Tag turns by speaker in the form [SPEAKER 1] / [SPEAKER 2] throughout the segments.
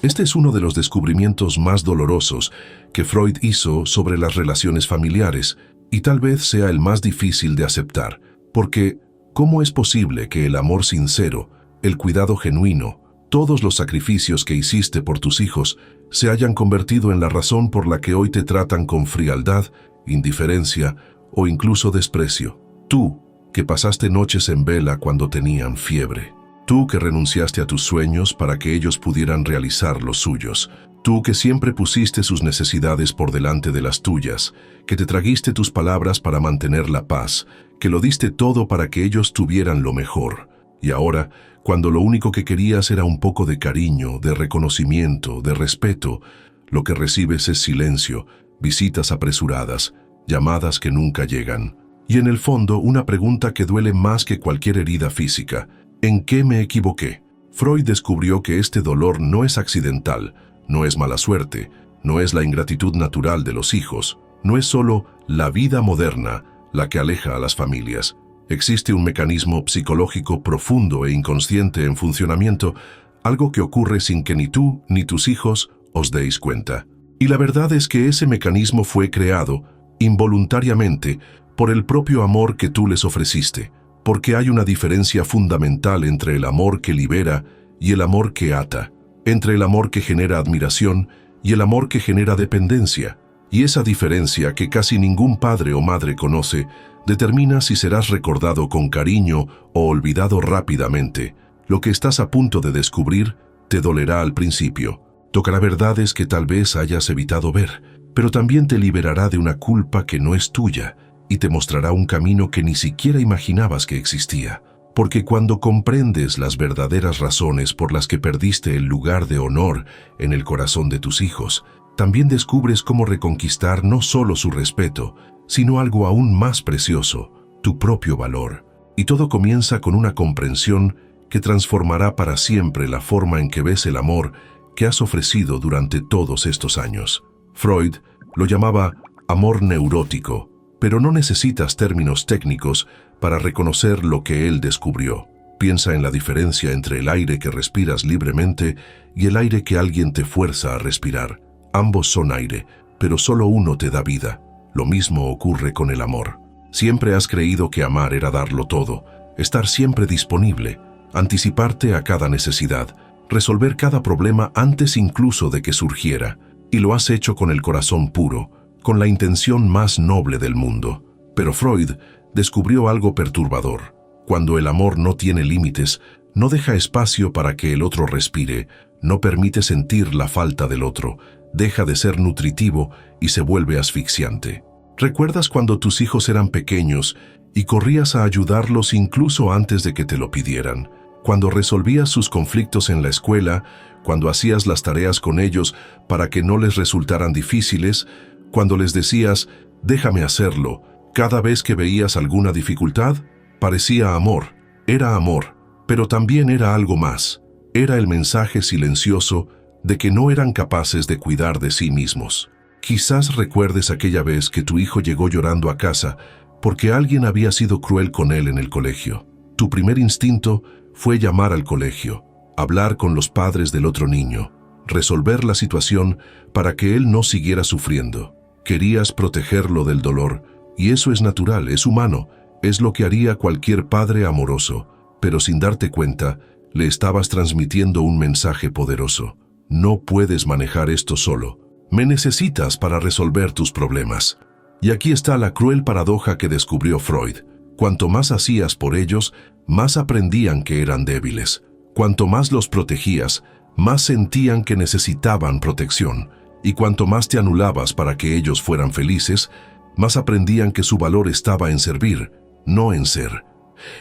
[SPEAKER 1] Este es uno de los descubrimientos más dolorosos que Freud hizo sobre las relaciones familiares y tal vez sea el más difícil de aceptar, porque ¿cómo es posible que el amor sincero, el cuidado genuino, todos los sacrificios que hiciste por tus hijos se hayan convertido en la razón por la que hoy te tratan con frialdad, indiferencia o incluso desprecio? Tú, que pasaste noches en vela cuando tenían fiebre. Tú que renunciaste a tus sueños para que ellos pudieran realizar los suyos. Tú que siempre pusiste sus necesidades por delante de las tuyas, que te trajiste tus palabras para mantener la paz, que lo diste todo para que ellos tuvieran lo mejor. Y ahora, cuando lo único que querías era un poco de cariño, de reconocimiento, de respeto, lo que recibes es silencio, visitas apresuradas, llamadas que nunca llegan. Y en el fondo, una pregunta que duele más que cualquier herida física. ¿En qué me equivoqué? Freud descubrió que este dolor no es accidental, no es mala suerte, no es la ingratitud natural de los hijos, no es solo la vida moderna la que aleja a las familias. Existe un mecanismo psicológico profundo e inconsciente en funcionamiento, algo que ocurre sin que ni tú ni tus hijos os deis cuenta. Y la verdad es que ese mecanismo fue creado, involuntariamente, por el propio amor que tú les ofreciste, porque hay una diferencia fundamental entre el amor que libera y el amor que ata, entre el amor que genera admiración y el amor que genera dependencia. Y esa diferencia, que casi ningún padre o madre conoce, determina si serás recordado con cariño o olvidado rápidamente. Lo que estás a punto de descubrir te dolerá al principio. Tocará verdades que tal vez hayas evitado ver, pero también te liberará de una culpa que no es tuya y te mostrará un camino que ni siquiera imaginabas que existía. Porque cuando comprendes las verdaderas razones por las que perdiste el lugar de honor en el corazón de tus hijos, también descubres cómo reconquistar no solo su respeto, sino algo aún más precioso, tu propio valor. Y todo comienza con una comprensión que transformará para siempre la forma en que ves el amor que has ofrecido durante todos estos años. Freud lo llamaba amor neurótico, pero no necesitas términos técnicos para reconocer lo que él descubrió. Piensa en la diferencia entre el aire que respiras libremente y el aire que alguien te fuerza a respirar. Ambos son aire, pero solo uno te da vida. Lo mismo ocurre con el amor. Siempre has creído que amar era darlo todo, estar siempre disponible, anticiparte a cada necesidad, resolver cada problema antes incluso de que surgiera. Y lo has hecho con el corazón puro, con la intención más noble del mundo. Pero Freud descubrió algo perturbador. Cuando el amor no tiene límites, no deja espacio para que el otro respire, no permite sentir la falta del otro, deja de ser nutritivo y se vuelve asfixiante. ¿Recuerdas cuando tus hijos eran pequeños y corrías a ayudarlos incluso antes de que te lo pidieran? Cuando resolvías sus conflictos en la escuela, cuando hacías las tareas con ellos para que no les resultaran difíciles, cuando les decías, déjame hacerlo, cada vez que veías alguna dificultad, parecía amor, era amor, pero también era algo más. Era el mensaje silencioso de que no eran capaces de cuidar de sí mismos. Quizás recuerdes aquella vez que tu hijo llegó llorando a casa porque alguien había sido cruel con él en el colegio. Tu primer instinto fue llamar al colegio, hablar con los padres del otro niño, resolver la situación para que él no siguiera sufriendo. Querías protegerlo del dolor, y eso es natural, es humano, es lo que haría cualquier padre amoroso, pero sin darte cuenta, le estabas transmitiendo un mensaje poderoso. No puedes manejar esto solo. Me necesitas para resolver tus problemas. Y aquí está la cruel paradoja que descubrió Freud. Cuanto más hacías por ellos, más aprendían que eran débiles. Cuanto más los protegías, más sentían que necesitaban protección. Y cuanto más te anulabas para que ellos fueran felices, más aprendían que su valor estaba en servir, no en ser.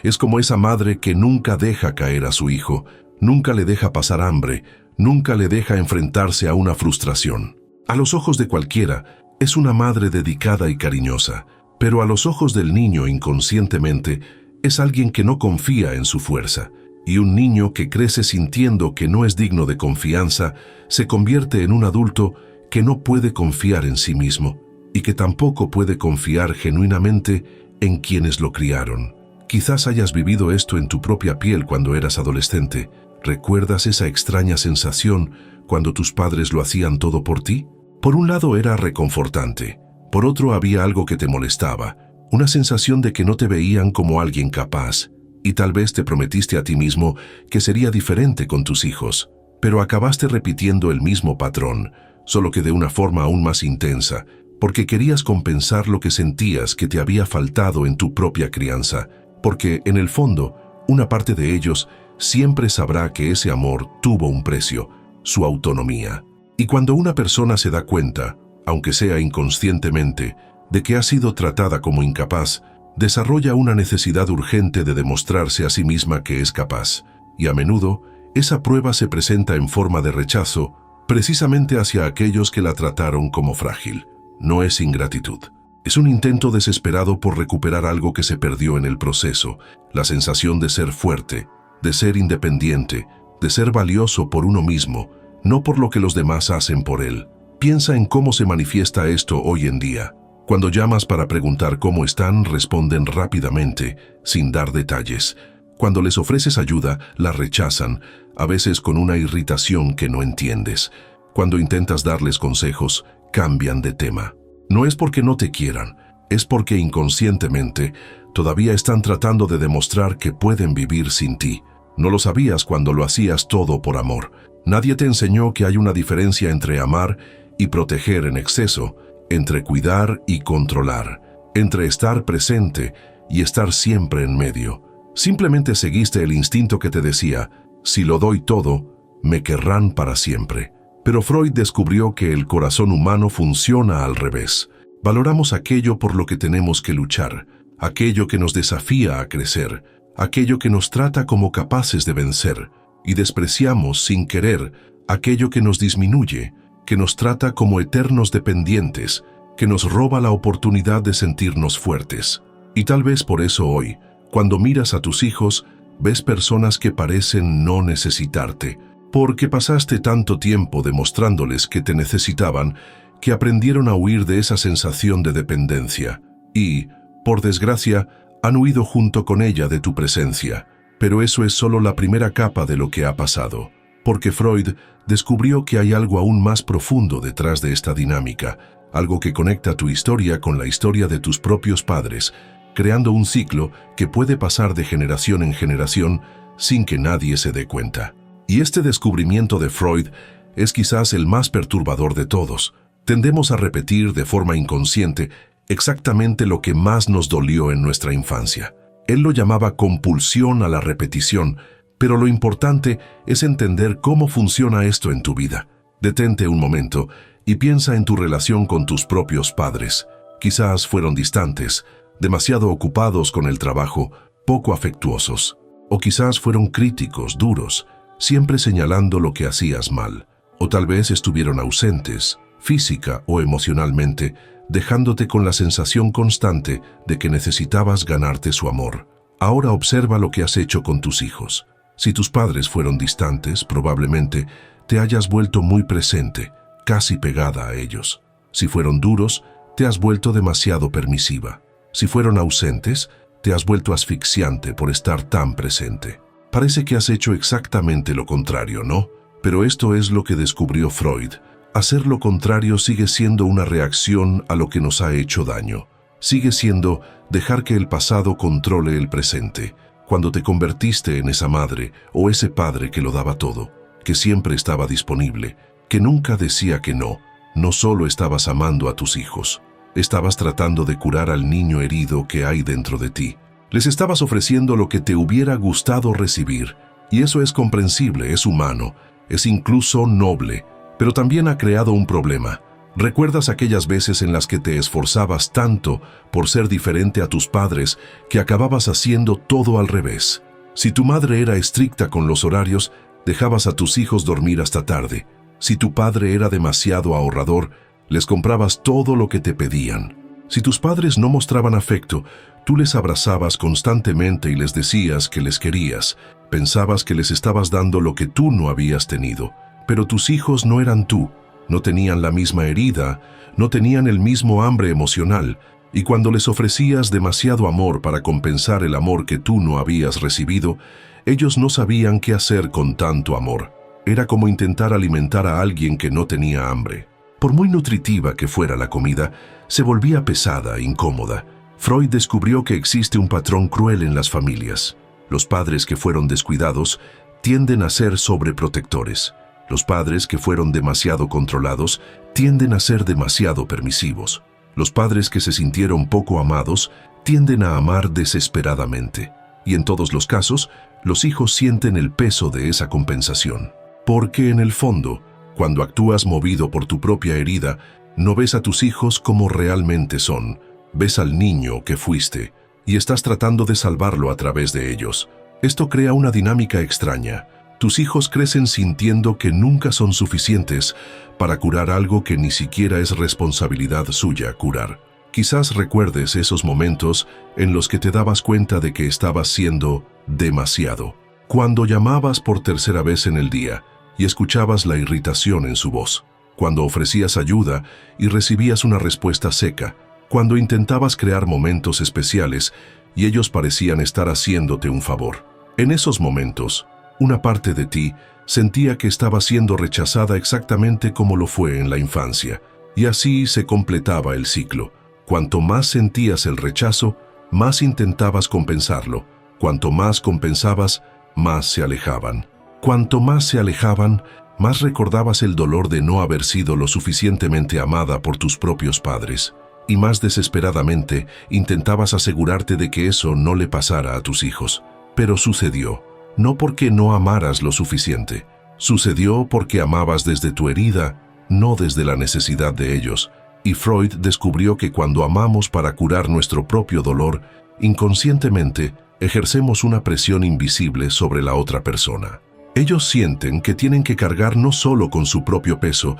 [SPEAKER 1] Es como esa madre que nunca deja caer a su hijo, nunca le deja pasar hambre, nunca le deja enfrentarse a una frustración. A los ojos de cualquiera, es una madre dedicada y cariñosa, pero a los ojos del niño inconscientemente, es alguien que no confía en su fuerza. Y un niño que crece sintiendo que no es digno de confianza, se convierte en un adulto que no puede confiar en sí mismo y que tampoco puede confiar genuinamente en quienes lo criaron. Quizás hayas vivido esto en tu propia piel cuando eras adolescente. ¿Recuerdas esa extraña sensación cuando tus padres lo hacían todo por ti? Por un lado era reconfortante, por otro había algo que te molestaba, una sensación de que no te veían como alguien capaz, y tal vez te prometiste a ti mismo que sería diferente con tus hijos, pero acabaste repitiendo el mismo patrón, solo que de una forma aún más intensa, porque querías compensar lo que sentías que te había faltado en tu propia crianza, porque, en el fondo, una parte de ellos siempre sabrá que ese amor tuvo un precio, su autonomía. Y cuando una persona se da cuenta, aunque sea inconscientemente, de que ha sido tratada como incapaz, desarrolla una necesidad urgente de demostrarse a sí misma que es capaz, y a menudo, esa prueba se presenta en forma de rechazo, precisamente hacia aquellos que la trataron como frágil. No es ingratitud. Es un intento desesperado por recuperar algo que se perdió en el proceso, la sensación de ser fuerte, de ser independiente, de ser valioso por uno mismo, no por lo que los demás hacen por él. Piensa en cómo se manifiesta esto hoy en día. Cuando llamas para preguntar cómo están, responden rápidamente, sin dar detalles. Cuando les ofreces ayuda, la rechazan, a veces con una irritación que no entiendes. Cuando intentas darles consejos, cambian de tema. No es porque no te quieran, es porque inconscientemente todavía están tratando de demostrar que pueden vivir sin ti. No lo sabías cuando lo hacías todo por amor. Nadie te enseñó que hay una diferencia entre amar y proteger en exceso, entre cuidar y controlar, entre estar presente y estar siempre en medio. Simplemente seguiste el instinto que te decía, si lo doy todo, me querrán para siempre. Pero Freud descubrió que el corazón humano funciona al revés. Valoramos aquello por lo que tenemos que luchar, aquello que nos desafía a crecer, aquello que nos trata como capaces de vencer, y despreciamos sin querer aquello que nos disminuye, que nos trata como eternos dependientes, que nos roba la oportunidad de sentirnos fuertes. Y tal vez por eso hoy, cuando miras a tus hijos, ves personas que parecen no necesitarte, porque pasaste tanto tiempo demostrándoles que te necesitaban, que aprendieron a huir de esa sensación de dependencia y, por desgracia, han huido junto con ella de tu presencia. Pero eso es solo la primera capa de lo que ha pasado, porque Freud descubrió que hay algo aún más profundo detrás de esta dinámica, algo que conecta tu historia con la historia de tus propios padres, creando un ciclo que puede pasar de generación en generación sin que nadie se dé cuenta. Y este descubrimiento de Freud es quizás el más perturbador de todos. Tendemos a repetir de forma inconsciente exactamente lo que más nos dolió en nuestra infancia. Él lo llamaba compulsión a la repetición, pero lo importante es entender cómo funciona esto en tu vida. Detente un momento y piensa en tu relación con tus propios padres. Quizás fueron distantes, demasiado ocupados con el trabajo, poco afectuosos. O quizás fueron críticos, duros, siempre señalando lo que hacías mal. O tal vez estuvieron ausentes, física o emocionalmente, dejándote con la sensación constante de que necesitabas ganarte su amor. Ahora observa lo que has hecho con tus hijos. Si tus padres fueron distantes, probablemente te hayas vuelto muy presente, casi pegada a ellos. Si fueron duros, te has vuelto demasiado permisiva. Si fueron ausentes, te has vuelto asfixiante por estar tan presente. Parece que has hecho exactamente lo contrario, ¿no? Pero esto es lo que descubrió Freud. Hacer lo contrario sigue siendo una reacción a lo que nos ha hecho daño. Sigue siendo dejar que el pasado controle el presente. Cuando te convertiste en esa madre o ese padre que lo daba todo, que siempre estaba disponible, que nunca decía que no, no solo estabas amando a tus hijos, estabas tratando de curar al niño herido que hay dentro de ti. Les estabas ofreciendo lo que te hubiera gustado recibir, y eso es comprensible, es humano, es incluso noble, pero también ha creado un problema. ¿Recuerdas aquellas veces en las que te esforzabas tanto por ser diferente a tus padres que acababas haciendo todo al revés? Si tu madre era estricta con los horarios, dejabas a tus hijos dormir hasta tarde. Si tu padre era demasiado ahorrador, les comprabas todo lo que te pedían. Si tus padres no mostraban afecto, tú les abrazabas constantemente y les decías que les querías. Pensabas que les estabas dando lo que tú no habías tenido. Pero tus hijos no eran tú, no tenían la misma herida, no tenían el mismo hambre emocional, y cuando les ofrecías demasiado amor para compensar el amor que tú no habías recibido, ellos no sabían qué hacer con tanto amor. Era como intentar alimentar a alguien que no tenía hambre. Por muy nutritiva que fuera la comida, se volvía pesada e incómoda. Freud descubrió que existe un patrón cruel en las familias. Los padres que fueron descuidados tienden a ser sobreprotectores. Los padres que fueron demasiado controlados tienden a ser demasiado permisivos. Los padres que se sintieron poco amados tienden a amar desesperadamente. Y en todos los casos, los hijos sienten el peso de esa compensación. Porque en el fondo, cuando actúas movido por tu propia herida, no ves a tus hijos como realmente son. Ves al niño que fuiste y estás tratando de salvarlo a través de ellos. Esto crea una dinámica extraña. Tus hijos crecen sintiendo que nunca son suficientes para curar algo que ni siquiera es responsabilidad suya curar. Quizás recuerdes esos momentos en los que te dabas cuenta de que estabas siendo demasiado. Cuando llamabas por tercera vez en el día y escuchabas la irritación en su voz. Cuando ofrecías ayuda y recibías una respuesta seca. Cuando intentabas crear momentos especiales y ellos parecían estar haciéndote un favor. En esos momentos, una parte de ti sentía que estaba siendo rechazada exactamente como lo fue en la infancia. Y así se completaba el ciclo. Cuanto más sentías el rechazo, más intentabas compensarlo. Cuanto más compensabas, más se alejaban. Cuanto más se alejaban, más recordabas el dolor de no haber sido lo suficientemente amada por tus propios padres. Y más desesperadamente intentabas asegurarte de que eso no le pasara a tus hijos. Pero sucedió, no porque no amaras lo suficiente. Sucedió porque amabas desde tu herida, no desde la necesidad de ellos. Y Freud descubrió que cuando amamos para curar nuestro propio dolor, inconscientemente ejercemos una presión invisible sobre la otra persona. Ellos sienten que tienen que cargar no solo con su propio peso,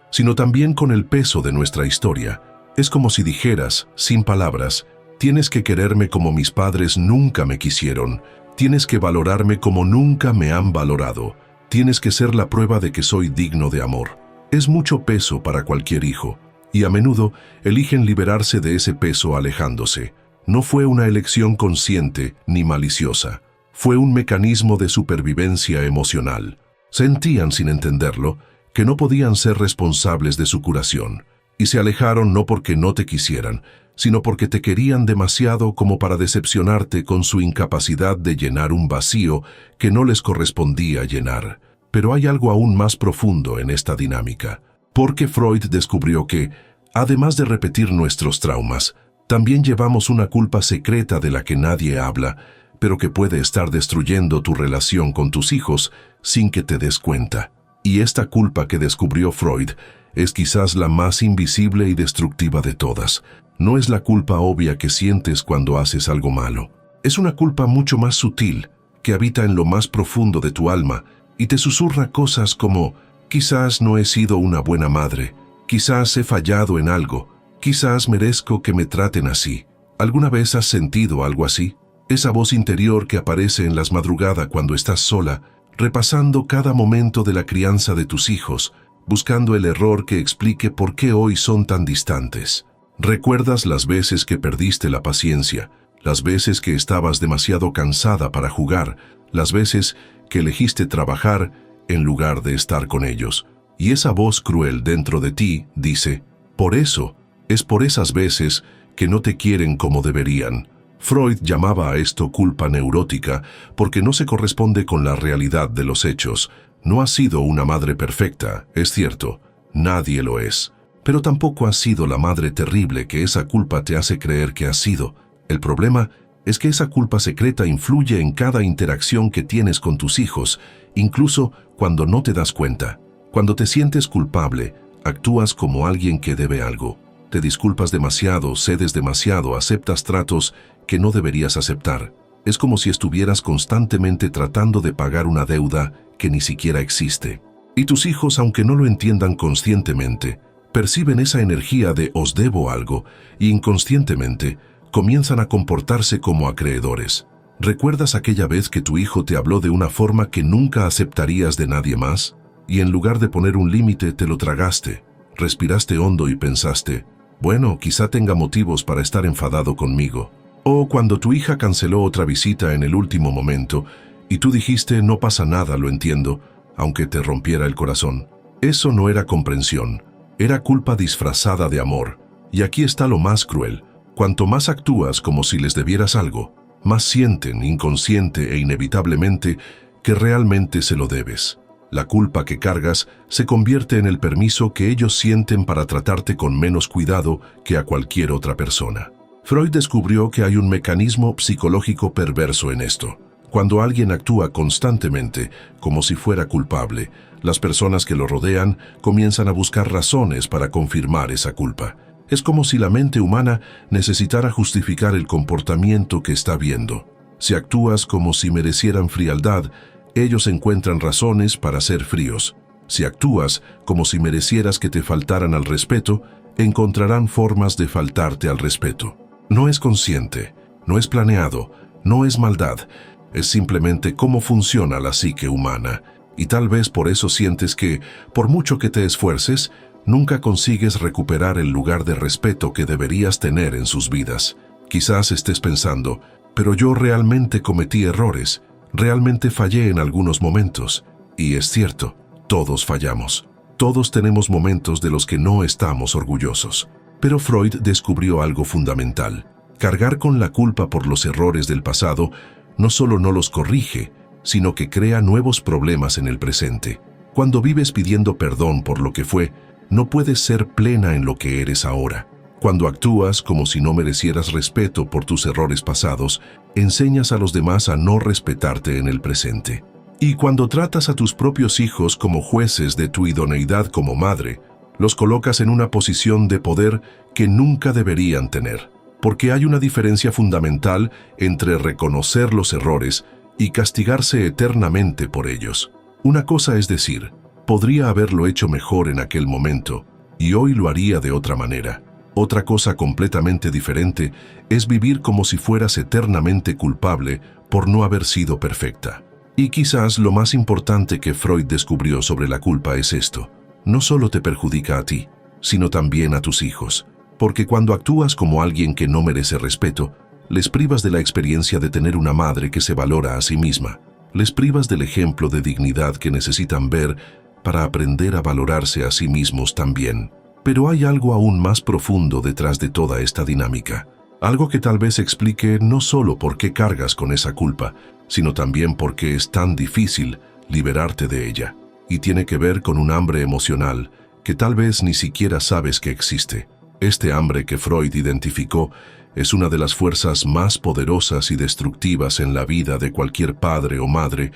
[SPEAKER 1] sino también con el peso de nuestra historia. Es como si dijeras, sin palabras, tienes que quererme como mis padres nunca me quisieron, tienes que valorarme como nunca me han valorado, tienes que ser la prueba de que soy digno de amor. Es mucho peso para cualquier hijo, y a menudo eligen liberarse de ese peso alejándose. No fue una elección consciente ni maliciosa. Fue un mecanismo de supervivencia emocional. Sentían, sin entenderlo, que no podían ser responsables de su curación, y se alejaron no porque no te quisieran, sino porque te querían demasiado como para decepcionarte con su incapacidad de llenar un vacío que no les correspondía llenar. Pero hay algo aún más profundo en esta dinámica, porque Freud descubrió que, además de repetir nuestros traumas, también llevamos una culpa secreta de la que nadie habla, pero que puede estar destruyendo tu relación con tus hijos sin que te des cuenta. Y esta culpa que descubrió Freud es quizás la más invisible y destructiva de todas. No es la culpa obvia que sientes cuando haces algo malo. Es una culpa mucho más sutil, que habita en lo más profundo de tu alma y te susurra cosas como: quizás no he sido una buena madre, quizás he fallado en algo, quizás merezco que me traten así. ¿Alguna vez has sentido algo así? Esa voz interior que aparece en las madrugadas cuando estás sola, repasando cada momento de la crianza de tus hijos, buscando el error que explique por qué hoy son tan distantes. ¿Recuerdas las veces que perdiste la paciencia, las veces que estabas demasiado cansada para jugar, las veces que elegiste trabajar en lugar de estar con ellos? Y esa voz cruel dentro de ti dice: por eso, es por esas veces que no te quieren como deberían. Freud llamaba a esto culpa neurótica porque no se corresponde con la realidad de los hechos. No has sido una madre perfecta, es cierto, nadie lo es. Pero tampoco has sido la madre terrible que esa culpa te hace creer que has sido. El problema es que esa culpa secreta influye en cada interacción que tienes con tus hijos, incluso cuando no te das cuenta. Cuando te sientes culpable, actúas como alguien que debe algo. Te disculpas demasiado, cedes demasiado, aceptas tratos que no deberías aceptar. Es como si estuvieras constantemente tratando de pagar una deuda que ni siquiera existe. Y tus hijos, aunque no lo entiendan conscientemente, perciben esa energía de os debo algo y inconscientemente comienzan a comportarse como acreedores. ¿Recuerdas aquella vez que tu hijo te habló de una forma que nunca aceptarías de nadie más? Y en lugar de poner un límite, te lo tragaste. Respiraste hondo y pensaste: bueno, quizá tenga motivos para estar enfadado conmigo. O cuando tu hija canceló otra visita en el último momento y tú dijiste: no pasa nada, lo entiendo, aunque te rompiera el corazón. Eso no era comprensión, era culpa disfrazada de amor. Y aquí está lo más cruel. Cuanto más actúas como si les debieras algo, más sienten, inconsciente e inevitablemente, que realmente se lo debes. La culpa que cargas se convierte en el permiso que ellos sienten para tratarte con menos cuidado que a cualquier otra persona. Freud descubrió que hay un mecanismo psicológico perverso en esto. Cuando alguien actúa constantemente como si fuera culpable, las personas que lo rodean comienzan a buscar razones para confirmar esa culpa. Es como si la mente humana necesitara justificar el comportamiento que está viendo. Si actúas como si merecieran frialdad, ellos encuentran razones para ser fríos. Si actúas como si merecieras que te faltaran al respeto, encontrarán formas de faltarte al respeto. No es consciente, no es planeado, no es maldad. Es simplemente cómo funciona la psique humana, y tal vez por eso sientes que, por mucho que te esfuerces, nunca consigues recuperar el lugar de respeto que deberías tener en sus vidas. Quizás estés pensando, pero yo realmente cometí errores, realmente fallé en algunos momentos. Y es cierto, todos fallamos. Todos tenemos momentos de los que no estamos orgullosos. Pero Freud descubrió algo fundamental. Cargar con la culpa por los errores del pasado no solo no los corrige, sino que crea nuevos problemas en el presente. Cuando vives pidiendo perdón por lo que fue, no puedes ser plena en lo que eres ahora. Cuando actúas como si no merecieras respeto por tus errores pasados, enseñas a los demás a no respetarte en el presente. Y cuando tratas a tus propios hijos como jueces de tu idoneidad como madre, los colocas en una posición de poder que nunca deberían tener. Porque hay una diferencia fundamental entre reconocer los errores y castigarse eternamente por ellos. Una cosa es decir, podría haberlo hecho mejor en aquel momento, y hoy lo haría de otra manera. Otra cosa completamente diferente es vivir como si fueras eternamente culpable por no haber sido perfecta. Y quizás lo más importante que Freud descubrió sobre la culpa es esto. No solo te perjudica a ti, sino también a tus hijos. Porque cuando actúas como alguien que no merece respeto, les privas de la experiencia de tener una madre que se valora a sí misma. Les privas del ejemplo de dignidad que necesitan ver para aprender a valorarse a sí mismos también. Pero hay algo aún más profundo detrás de toda esta dinámica. Algo que tal vez explique no solo por qué cargas con esa culpa, sino también por qué es tan difícil liberarte de ella. Y tiene que ver con un hambre emocional que tal vez ni siquiera sabes que existe. Este hambre que Freud identificó es una de las fuerzas más poderosas y destructivas en la vida de cualquier padre o madre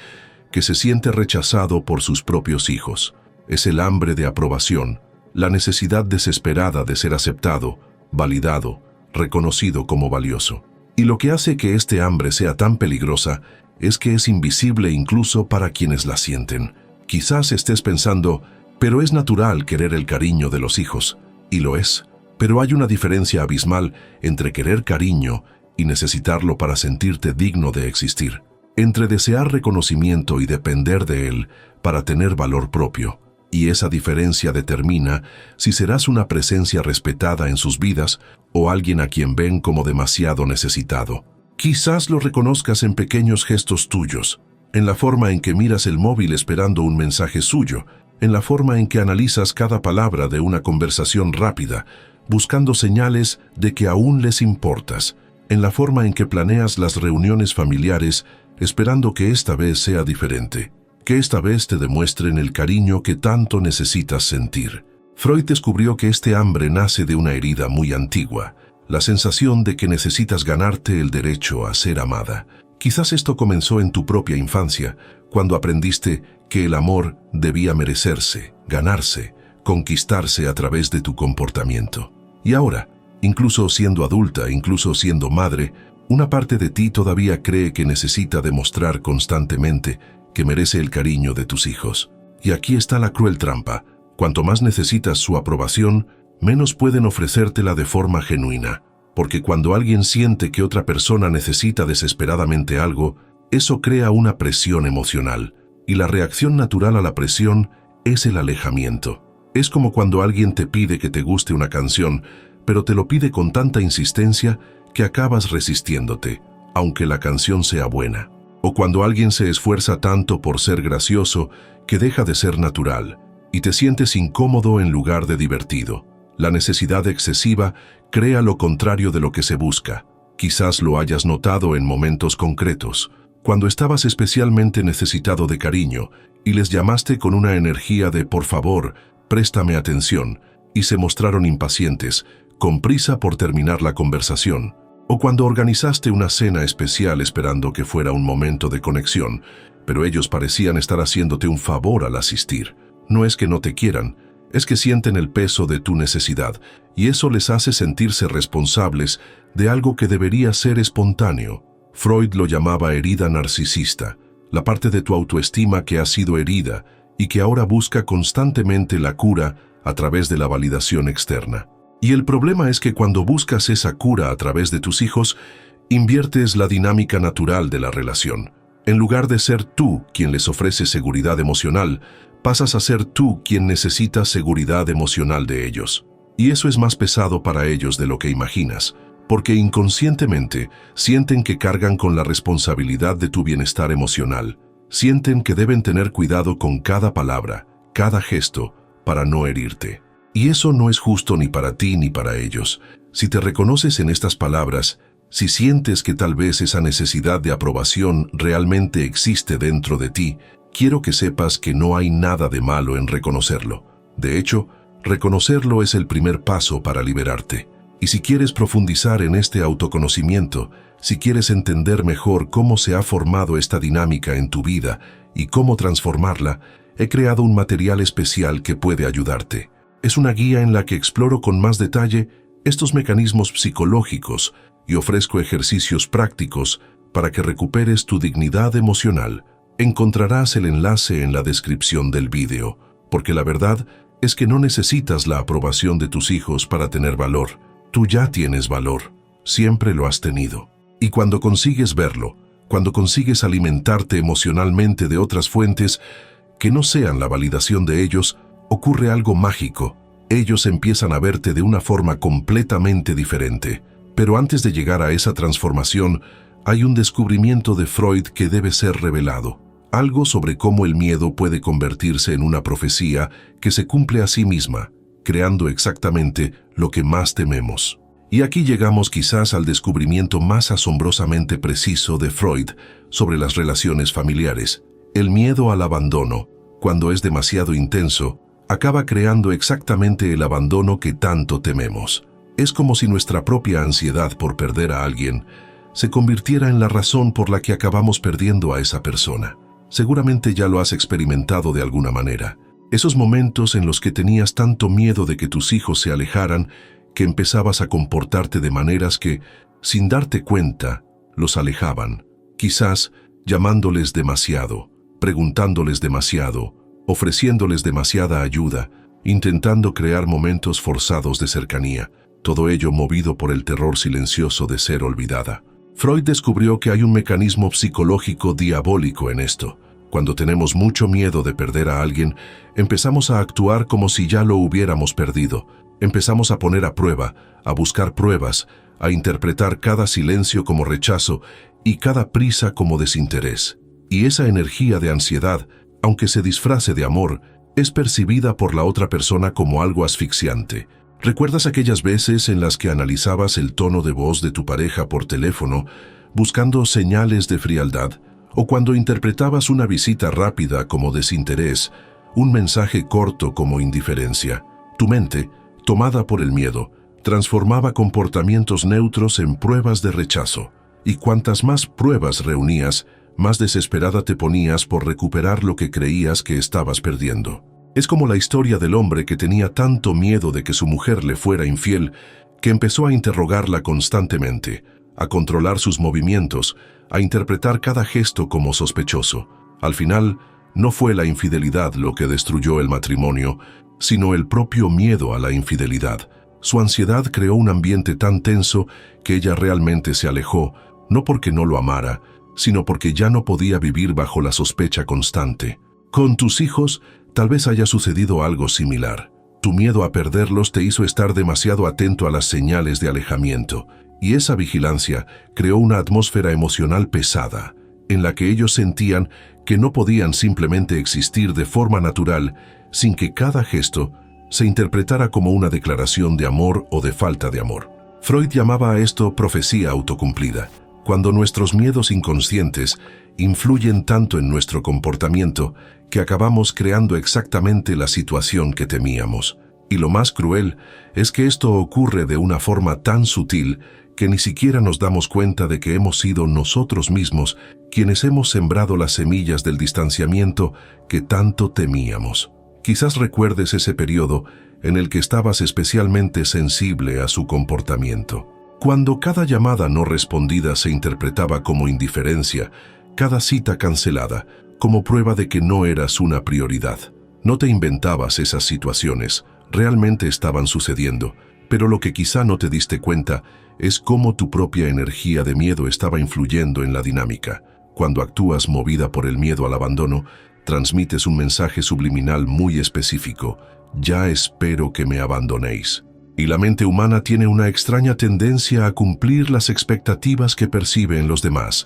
[SPEAKER 1] que se siente rechazado por sus propios hijos. Es el hambre de aprobación, la necesidad desesperada de ser aceptado, validado, reconocido como valioso. Y lo que hace que este hambre sea tan peligrosa es que es invisible incluso para quienes la sienten. Quizás estés pensando, pero es natural querer el cariño de los hijos, y lo es. Pero hay una diferencia abismal entre querer cariño y necesitarlo para sentirte digno de existir, entre desear reconocimiento y depender de él para tener valor propio. Y esa diferencia determina si serás una presencia respetada en sus vidas o alguien a quien ven como demasiado necesitado. Quizás lo reconozcas en pequeños gestos tuyos, en la forma en que miras el móvil esperando un mensaje suyo, en la forma en que analizas cada palabra de una conversación rápida, buscando señales de que aún les importas, en la forma en que planeas las reuniones familiares, esperando que esta vez sea diferente, que esta vez te demuestren el cariño que tanto necesitas sentir. Freud descubrió que este hambre nace de una herida muy antigua, la sensación de que necesitas ganarte el derecho a ser amada. Quizás esto comenzó en tu propia infancia, cuando aprendiste que el amor debía merecerse, ganarse, conquistarse a través de tu comportamiento. Y ahora, incluso siendo adulta, incluso siendo madre, una parte de ti todavía cree que necesita demostrar constantemente que merece el cariño de tus hijos. Y aquí está la cruel trampa. Cuanto más necesitas su aprobación, menos pueden ofrecértela de forma genuina. Porque cuando alguien siente que otra persona necesita desesperadamente algo, eso crea una presión emocional. Y la reacción natural a la presión es el alejamiento. Es como cuando alguien te pide que te guste una canción, pero te lo pide con tanta insistencia que acabas resistiéndote, aunque la canción sea buena. O cuando alguien se esfuerza tanto por ser gracioso que deja de ser natural y te sientes incómodo en lugar de divertido. La necesidad excesiva crea lo contrario de lo que se busca. Quizás lo hayas notado en momentos concretos, cuando estabas especialmente necesitado de cariño y les llamaste con una energía de «por favor, préstame atención», y se mostraron impacientes, con prisa por terminar la conversación. O cuando organizaste una cena especial esperando que fuera un momento de conexión, pero ellos parecían estar haciéndote un favor al asistir. No es que no te quieran, es que sienten el peso de tu necesidad, y eso les hace sentirse responsables de algo que debería ser espontáneo. Freud lo llamaba herida narcisista, la parte de tu autoestima que ha sido herida y que ahora busca constantemente la cura a través de la validación externa. Y el problema es que cuando buscas esa cura a través de tus hijos, inviertes la dinámica natural de la relación. En lugar de ser tú quien les ofrece seguridad emocional, pasas a ser tú quien necesita seguridad emocional de ellos. Y eso es más pesado para ellos de lo que imaginas, porque inconscientemente sienten que cargan con la responsabilidad de tu bienestar emocional. Sienten que deben tener cuidado con cada palabra, cada gesto, para no herirte. Y eso no es justo ni para ti ni para ellos. Si te reconoces en estas palabras, si sientes que tal vez esa necesidad de aprobación realmente existe dentro de ti, quiero que sepas que no hay nada de malo en reconocerlo. De hecho, reconocerlo es el primer paso para liberarte. Y si quieres profundizar en este autoconocimiento, si quieres entender mejor cómo se ha formado esta dinámica en tu vida y cómo transformarla, he creado un material especial que puede ayudarte. Es una guía en la que exploro con más detalle estos mecanismos psicológicos y ofrezco ejercicios prácticos para que recuperes tu dignidad emocional. Encontrarás el enlace en la descripción del vídeo, porque la verdad es que no necesitas la aprobación de tus hijos para tener valor. Tú ya tienes valor, siempre lo has tenido. Y cuando consigues verlo, cuando consigues alimentarte emocionalmente de otras fuentes que no sean la validación de ellos, ocurre algo mágico. Ellos empiezan a verte de una forma completamente diferente. Pero antes de llegar a esa transformación, hay un descubrimiento de Freud que debe ser revelado. Algo sobre cómo el miedo puede convertirse en una profecía que se cumple a sí misma, creando exactamente lo que más tememos. Y aquí llegamos quizás al descubrimiento más asombrosamente preciso de Freud sobre las relaciones familiares. El miedo al abandono, cuando es demasiado intenso, acaba creando exactamente el abandono que tanto tememos. Es como si nuestra propia ansiedad por perder a alguien se convirtiera en la razón por la que acabamos perdiendo a esa persona. Seguramente ya lo has experimentado de alguna manera. Esos momentos en los que tenías tanto miedo de que tus hijos se alejaran, que empezabas a comportarte de maneras que, sin darte cuenta, los alejaban. Quizás llamándoles demasiado, preguntándoles demasiado, ofreciéndoles demasiada ayuda, intentando crear momentos forzados de cercanía, todo ello movido por el terror silencioso de ser olvidada. Freud descubrió que hay un mecanismo psicológico diabólico en esto. Cuando tenemos mucho miedo de perder a alguien, empezamos a actuar como si ya lo hubiéramos perdido. Empezamos a poner a prueba, a buscar pruebas, a interpretar cada silencio como rechazo y cada prisa como desinterés. Y esa energía de ansiedad, aunque se disfrace de amor, es percibida por la otra persona como algo asfixiante. ¿Recuerdas aquellas veces en las que analizabas el tono de voz de tu pareja por teléfono, buscando señales de frialdad? O cuando interpretabas una visita rápida como desinterés, un mensaje corto como indiferencia. Tu mente, tomada por el miedo, transformaba comportamientos neutros en pruebas de rechazo. Y cuantas más pruebas reunías, más desesperada te ponías por recuperar lo que creías que estabas perdiendo. Es como la historia del hombre que tenía tanto miedo de que su mujer le fuera infiel, que empezó a interrogarla constantemente, a controlar sus movimientos, a interpretar cada gesto como sospechoso. Al final, no fue la infidelidad lo que destruyó el matrimonio, sino el propio miedo a la infidelidad. Su ansiedad creó un ambiente tan tenso que ella realmente se alejó, no porque no lo amara, sino porque ya no podía vivir bajo la sospecha constante. Con tus hijos, tal vez haya sucedido algo similar. Tu miedo a perderlos te hizo estar demasiado atento a las señales de alejamiento, y esa vigilancia creó una atmósfera emocional pesada, en la que ellos sentían que no podían simplemente existir de forma natural sin que cada gesto se interpretara como una declaración de amor o de falta de amor. Freud llamaba a esto profecía autocumplida, cuando nuestros miedos inconscientes influyen tanto en nuestro comportamiento que acabamos creando exactamente la situación que temíamos. Y lo más cruel es que esto ocurre de una forma tan sutil que ni siquiera nos damos cuenta de que hemos sido nosotros mismos quienes hemos sembrado las semillas del distanciamiento que tanto temíamos. Quizás recuerdes ese periodo en el que estabas especialmente sensible a su comportamiento. Cuando cada llamada no respondida se interpretaba como indiferencia, cada cita cancelada como prueba de que no eras una prioridad. No te inventabas esas situaciones, realmente estaban sucediendo, pero lo que quizá no te diste cuenta es cómo tu propia energía de miedo estaba influyendo en la dinámica. Cuando actúas movida por el miedo al abandono, transmites un mensaje subliminal muy específico: ya espero que me abandonéis. Y la mente humana tiene una extraña tendencia a cumplir las expectativas que percibe en los demás.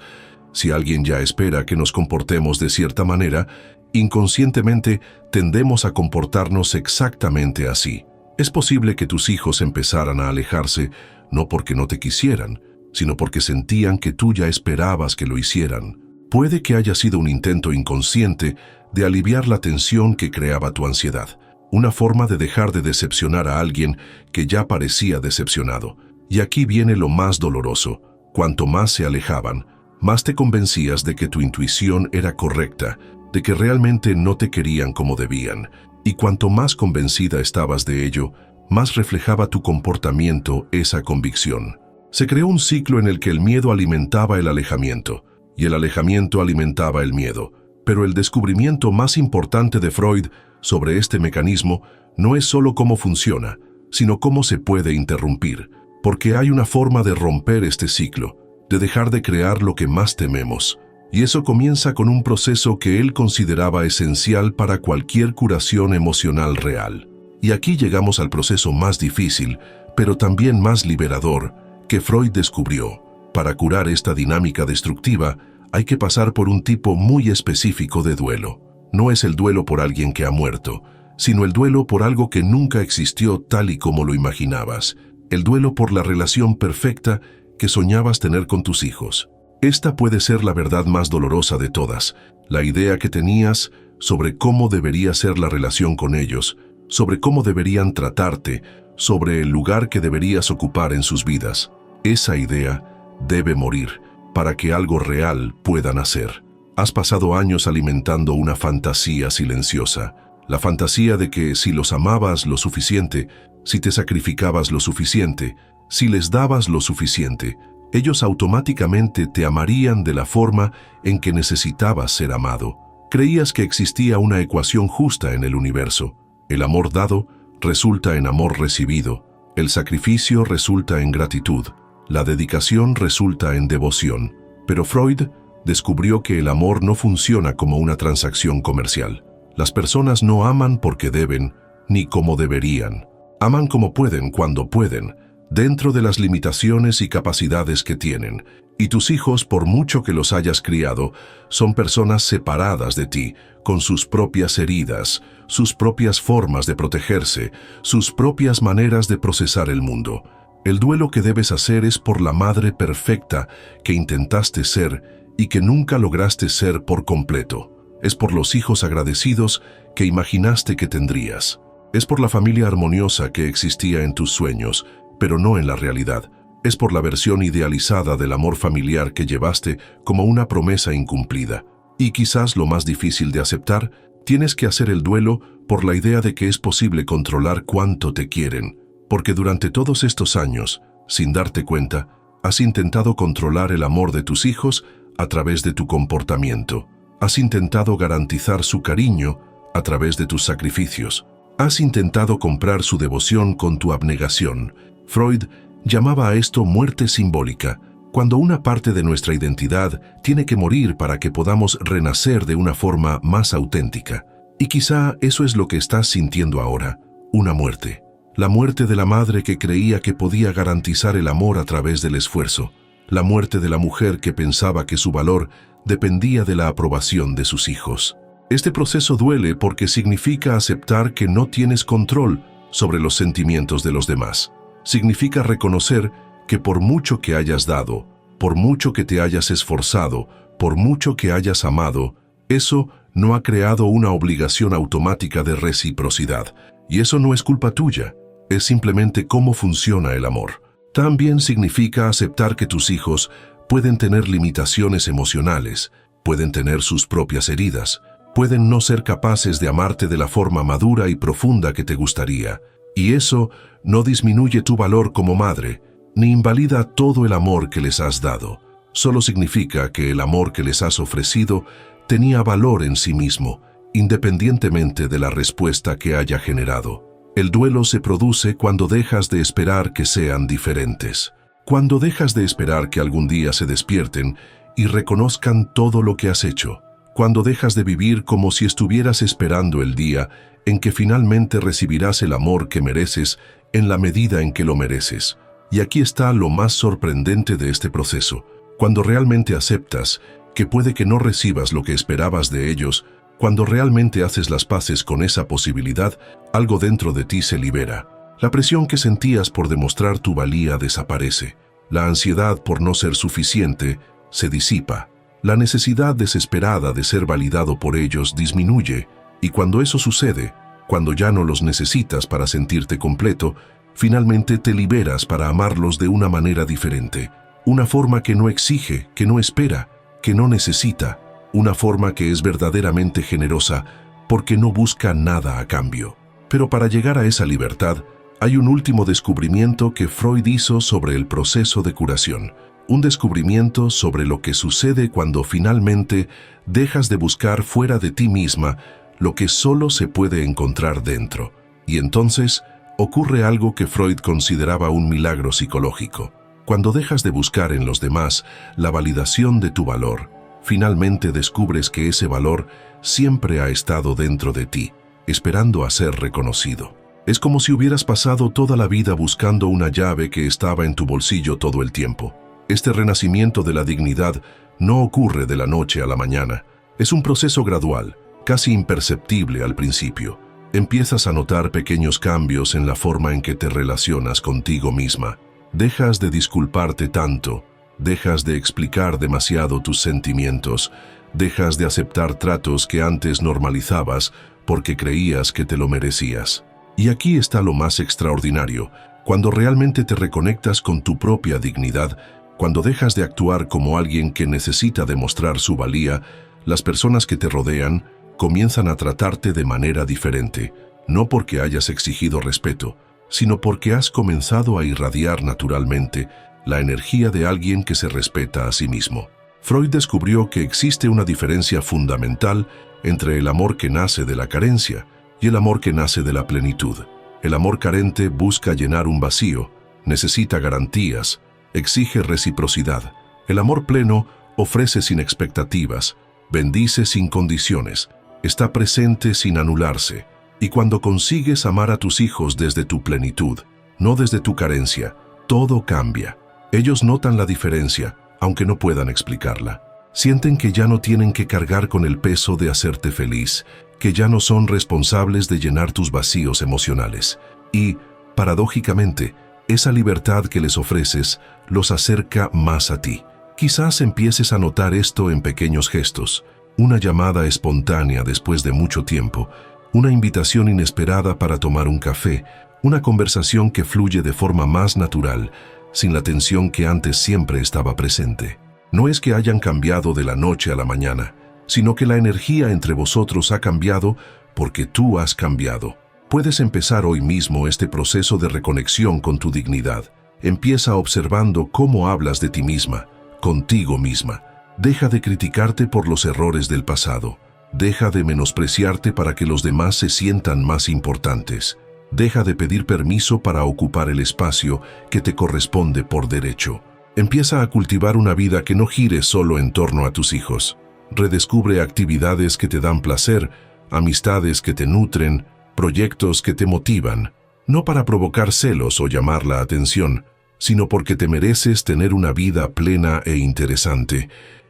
[SPEAKER 1] Si alguien ya espera que nos comportemos de cierta manera, inconscientemente tendemos a comportarnos exactamente así. Es posible que tus hijos empezaran a alejarse no porque no te quisieran, sino porque sentían que tú ya esperabas que lo hicieran. Puede que haya sido un intento inconsciente de aliviar la tensión que creaba tu ansiedad, una forma de dejar de decepcionar a alguien que ya parecía decepcionado. Y aquí viene lo más doloroso: cuanto más se alejaban, más te convencías de que tu intuición era correcta, de que realmente no te querían como debían. Y cuanto más convencida estabas de ello, más reflejaba tu comportamiento esa convicción. Se creó un ciclo en el que el miedo alimentaba el alejamiento, y el alejamiento alimentaba el miedo. Pero el descubrimiento más importante de Freud sobre este mecanismo no es solo cómo funciona, sino cómo se puede interrumpir, porque hay una forma de romper este ciclo, de dejar de crear lo que más tememos. Y eso comienza con un proceso que él consideraba esencial para cualquier curación emocional real. Y aquí llegamos al proceso más difícil, pero también más liberador, que Freud descubrió. Para curar esta dinámica destructiva, hay que pasar por un tipo muy específico de duelo. No es el duelo por alguien que ha muerto, sino el duelo por algo que nunca existió tal y como lo imaginabas. El duelo por la relación perfecta que soñabas tener con tus hijos. Esta puede ser la verdad más dolorosa de todas, la idea que tenías sobre cómo debería ser la relación con ellos, sobre cómo deberían tratarte, sobre el lugar que deberías ocupar en sus vidas. Esa idea debe morir para que algo real pueda nacer. Has pasado años alimentando una fantasía silenciosa, la fantasía de que si los amabas lo suficiente, si te sacrificabas lo suficiente, si les dabas lo suficiente, ellos automáticamente te amarían de la forma en que necesitabas ser amado. Creías que existía una ecuación justa en el universo. El amor dado resulta en amor recibido, el sacrificio resulta en gratitud, la dedicación resulta en devoción. Pero Freud descubrió que el amor no funciona como una transacción comercial. Las personas no aman porque deben, ni como deberían. Aman como pueden, cuando pueden, dentro de las limitaciones y capacidades que tienen. Y tus hijos, por mucho que los hayas criado, son personas separadas de ti, con sus propias heridas, sus propias formas de protegerse, sus propias maneras de procesar el mundo. El duelo que debes hacer es por la madre perfecta que intentaste ser y que nunca lograste ser por completo. Es por los hijos agradecidos que imaginaste que tendrías. Es por la familia armoniosa que existía en tus sueños, pero no en la realidad. Es por la versión idealizada del amor familiar que llevaste como una promesa incumplida. Y quizás lo más difícil de aceptar, tienes que hacer el duelo por la idea de que es posible controlar cuánto te quieren. Porque durante todos estos años, sin darte cuenta, has intentado controlar el amor de tus hijos a través de tu comportamiento. Has intentado garantizar su cariño a través de tus sacrificios. Has intentado comprar su devoción con tu abnegación. Freud llamaba a esto muerte simbólica, cuando una parte de nuestra identidad tiene que morir para que podamos renacer de una forma más auténtica. Y quizá eso es lo que estás sintiendo ahora, una muerte. La muerte de la madre que creía que podía garantizar el amor a través del esfuerzo. La muerte de la mujer que pensaba que su valor dependía de la aprobación de sus hijos. Este proceso duele porque significa aceptar que no tienes control sobre los sentimientos de los demás. Significa reconocer que por mucho que hayas dado, por mucho que te hayas esforzado, por mucho que hayas amado, eso no ha creado una obligación automática de reciprocidad. Y eso no es culpa tuya, es simplemente cómo funciona el amor. También significa aceptar que tus hijos pueden tener limitaciones emocionales, pueden tener sus propias heridas, pueden no ser capaces de amarte de la forma madura y profunda que te gustaría. Y eso no disminuye tu valor como madre, ni invalida todo el amor que les has dado. Solo significa que el amor que les has ofrecido tenía valor en sí mismo, independientemente de la respuesta que haya generado. El duelo se produce cuando dejas de esperar que sean diferentes. Cuando dejas de esperar que algún día se despierten y reconozcan todo lo que has hecho. Cuando dejas de vivir como si estuvieras esperando el día en que finalmente recibirás el amor que mereces en la medida en que lo mereces. Y aquí está lo más sorprendente de este proceso. Cuando realmente aceptas que puede que no recibas lo que esperabas de ellos, cuando realmente haces las paces con esa posibilidad, algo dentro de ti se libera. La presión que sentías por demostrar tu valía desaparece. La ansiedad por no ser suficiente se disipa. La necesidad desesperada de ser validado por ellos disminuye, y cuando eso sucede, cuando ya no los necesitas para sentirte completo, finalmente te liberas para amarlos de una manera diferente. Una forma que no exige, que no espera, que no necesita. Una forma que es verdaderamente generosa porque no busca nada a cambio. Pero para llegar a esa libertad, hay un último descubrimiento que Freud hizo sobre el proceso de curación. Un descubrimiento sobre lo que sucede cuando finalmente dejas de buscar fuera de ti misma lo que solo se puede encontrar dentro. Y entonces ocurre algo que Freud consideraba un milagro psicológico. Cuando dejas de buscar en los demás la validación de tu valor, finalmente descubres que ese valor siempre ha estado dentro de ti, esperando a ser reconocido. Es como si hubieras pasado toda la vida buscando una llave que estaba en tu bolsillo todo el tiempo. Este renacimiento de la dignidad no ocurre de la noche a la mañana. Es un proceso gradual, casi imperceptible al principio. Empiezas a notar pequeños cambios en la forma en que te relacionas contigo misma. Dejas de disculparte tanto, dejas de explicar demasiado tus sentimientos, dejas de aceptar tratos que antes normalizabas porque creías que te lo merecías. Y aquí está lo más extraordinario. Cuando realmente te reconectas con tu propia dignidad, cuando dejas de actuar como alguien que necesita demostrar su valía, las personas que te rodean comienzan a tratarte de manera diferente, no porque hayas exigido respeto, sino porque has comenzado a irradiar naturalmente la energía de alguien que se respeta a sí mismo. Freud descubrió que existe una diferencia fundamental entre el amor que nace de la carencia y el amor que nace de la plenitud. El amor carente busca llenar un vacío, necesita garantías, exige reciprocidad. El amor pleno ofrece sin expectativas, bendice sin condiciones, está presente sin anularse. Y cuando consigues amar a tus hijos desde tu plenitud, no desde tu carencia, todo cambia. Ellos notan la diferencia, aunque no puedan explicarla. Sienten que ya no tienen que cargar con el peso de hacerte feliz, que ya no son responsables de llenar tus vacíos emocionales. Y, paradójicamente, esa libertad que les ofreces los acerca más a ti. Quizás empieces a notar esto en pequeños gestos, una llamada espontánea después de mucho tiempo, una invitación inesperada para tomar un café, una conversación que fluye de forma más natural, sin la tensión que antes siempre estaba presente. No es que hayan cambiado de la noche a la mañana, sino que la energía entre vosotros ha cambiado porque tú has cambiado. Puedes empezar hoy mismo este proceso de reconexión con tu dignidad. Empieza observando cómo hablas de ti misma, contigo misma. Deja de criticarte por los errores del pasado. Deja de menospreciarte para que los demás se sientan más importantes. Deja de pedir permiso para ocupar el espacio que te corresponde por derecho. Empieza a cultivar una vida que no gire solo en torno a tus hijos. Redescubre actividades que te dan placer, amistades que te nutren, proyectos que te motivan, no para provocar celos o llamar la atención, sino porque te mereces tener una vida plena e interesante.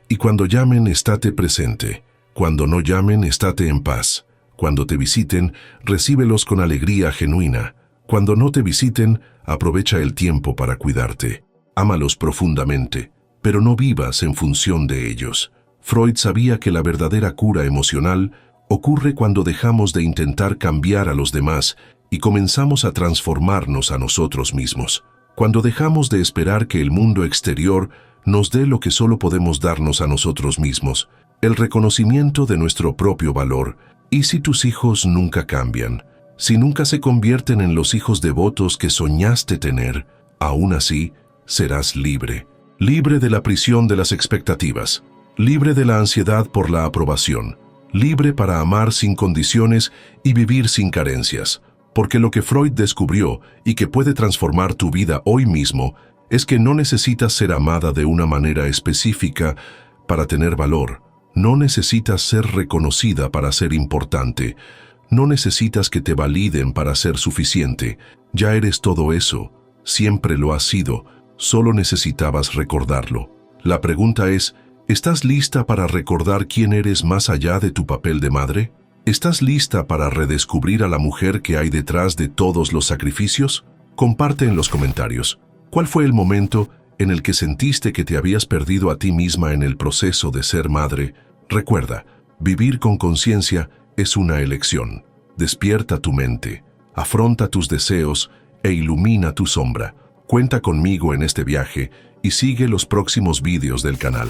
[SPEAKER 1] Y cuando llamen, estate presente. Cuando no llamen, estate en paz. Cuando te visiten, recíbelos con alegría genuina. Cuando no te visiten, aprovecha el tiempo para cuidarte. Ámalos profundamente, pero no vivas en función de ellos. Freud sabía que la verdadera cura emocional ocurre cuando dejamos de intentar cambiar a los demás y comenzamos a transformarnos a nosotros mismos. Cuando dejamos de esperar que el mundo exterior nos dé lo que solo podemos darnos a nosotros mismos, el reconocimiento de nuestro propio valor. ¿Y si tus hijos nunca cambian? Si nunca se convierten en los hijos devotos que soñaste tener, aún así, serás libre. Libre de la prisión de las expectativas, libre de la ansiedad por la aprobación, libre para amar sin condiciones y vivir sin carencias. Porque lo que Freud descubrió y que puede transformar tu vida hoy mismo es que no necesitas ser amada de una manera específica para tener valor. No necesitas ser reconocida para ser importante. No necesitas que te validen para ser suficiente. Ya eres todo eso. Siempre lo has sido. Solo necesitabas recordarlo. La pregunta es, ¿estás lista para recordar quién eres más allá de tu papel de madre? ¿Estás lista para redescubrir a la mujer que hay detrás de todos los sacrificios? Comparte en los comentarios. ¿Cuál fue el momento en el que sentiste que te habías perdido a ti misma en el proceso de ser madre? Recuerda, vivir con conciencia es una elección. Despierta tu mente, afronta tus deseos e ilumina tu sombra. Cuenta conmigo en este viaje y sigue los próximos vídeos del canal.